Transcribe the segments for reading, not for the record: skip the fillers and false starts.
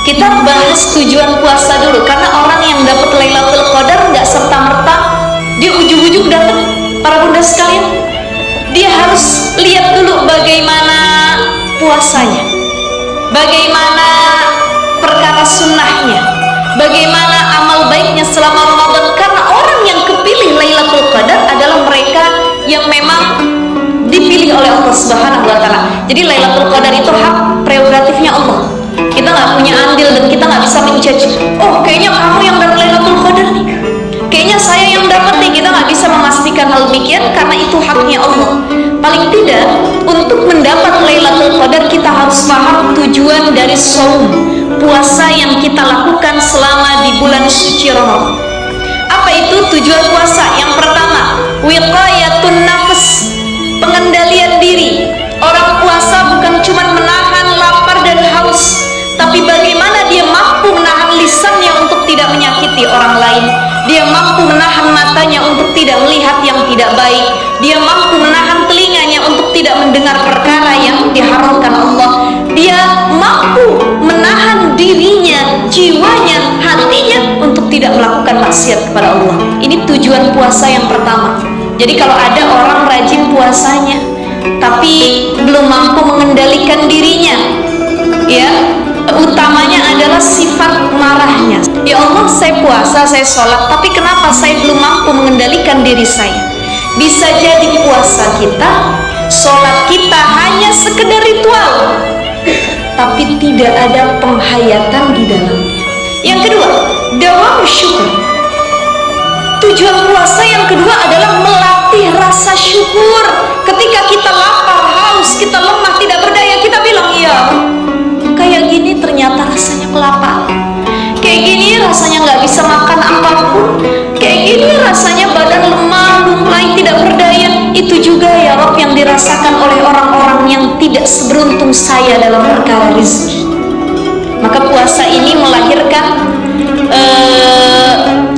Kita bahas tujuan puasa dulu, karena orang yang dapat Lailatul Qadar nggak serta-merta dia ujug-ujug dapat, para bunda sekalian. Dia harus lihat dulu bagaimana puasanya, bagaimana perkara sunnahnya, bagaimana amal baiknya selama Ramadan. Karena orang yang kepilih Lailatul Qadar adalah mereka yang memang dipilih oleh Allah Subhanahu wa Ta'ala. Jadi Lailatul Qadar itu hak prerogatifnya Allah. Kita nggak punya andil dan kita nggak bisa menjudge. Oh, kayaknya kamu yang dapat Lailatul Qadar nih, kayaknya saya yang dapat nih. Kita nggak bisa memastikan hal demikian karena itu haknya Allah. Paling tidak, untuk mendapat Lailatul Qadar kita harus paham tujuan dari saum, puasa yang kita lakukan selama di bulan suci Ramadan. Apa itu tujuan puasa? Yang pertama, wiqayatun nafs, pengendalian diri. Orang puasa bukan cuma menahan lapar dan haus, tapi bagaimana dia mampu menahan lisannya untuk tidak menyakiti orang lain. Dia mampu menahan matanya untuk tidak melihat yang tidak baik. Dia mampu menahan telinganya untuk tidak mendengar perkara yang diharamkan Allah. Dia mampu menahan dirinya, jiwanya, hatinya untuk tidak melakukan maksiat kepada Allah. Ini tujuan puasa yang pertama. Jadi kalau ada orang rajin puasanya tapi belum mampu mengendalikan dirinya, ya, utamanya adalah sifat marahnya. Ya Allah, saya puasa, saya sholat, tapi kenapa saya belum mampu mengendalikan diri saya? Bisa jadi puasa kita, sholat kita hanya sekedar ritual, tapi tidak ada penghayatan di dalamnya. Yang kedua, dawam syukur. Tujuan puasa yang kedua adalah melatih rasa syukur. Ketika kita lapar, haus, kita lemah, tidak berdaya, kita bilang, ya, kayak gini ternyata rasanya kelaparan, kayak gini rasanya nggak bisa makan apapun, kayak gini rasanya badan lemah, lunglai, tidak berdaya. Itu juga ya Rob yang dirasakan oleh orang-orang yang tidak seberuntung saya dalam perkara rezeki. Maka puasa ini melahirkan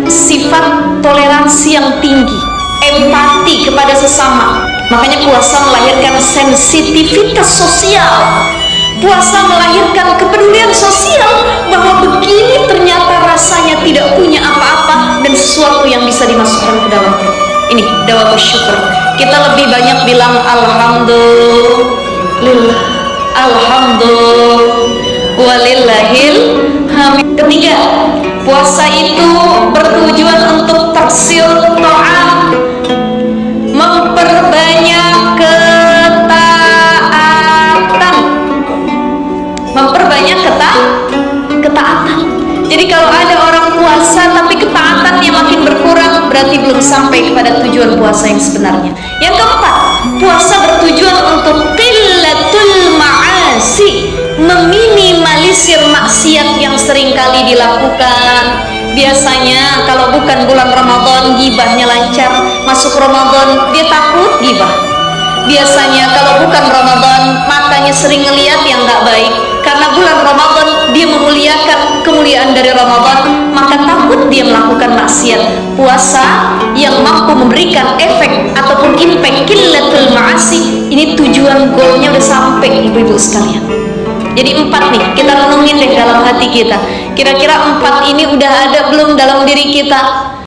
sifat toleransi yang tinggi, empati kepada sesama. Makanya puasa melahirkan sensitivitas sosial. Puasa melahirkan kepedulian sosial, bahwa begini ternyata rasanya tidak punya apa-apa dan sesuatu yang bisa dimasukkan ke dalam perut. Ini dawa bersyukur. Kita lebih banyak bilang alhamdulillah, alhamdulillah, walillahil hamd. Ketiga, puasa itu bertujuan untuk taksil ta'am, memperbanyak ketaatan, memperbanyak ketaatan. Jadi kalau ada orang puasa tapi ketaatannya makin berkurang, berarti belum sampai kepada tujuan puasa yang sebenarnya. Yang keempat, puasa bertujuan untuk qillatul ma'asi, meminimalisir maksiat yang seringkali dilakukan. Biasanya kalau bukan bulan Ramadan, gibahnya lancar. Masuk Ramadan, dia takut gibah. Biasanya kalau bukan Ramadan, matanya sering ngeliat yang gak baik. Karena bulan Ramadan, dia memuliakan kemuliaan dari Ramadan, maka takut dia melakukan maksiat. Puasa yang mampu memberikan efek ataupun impact qillatul ma'asi, ini tujuan goalnya udah sampai, ibu-ibu sekalian. Jadi 4 nih, kita renungin deh dalam hati kita. Kira-kira 4 ini udah ada belum dalam diri kita?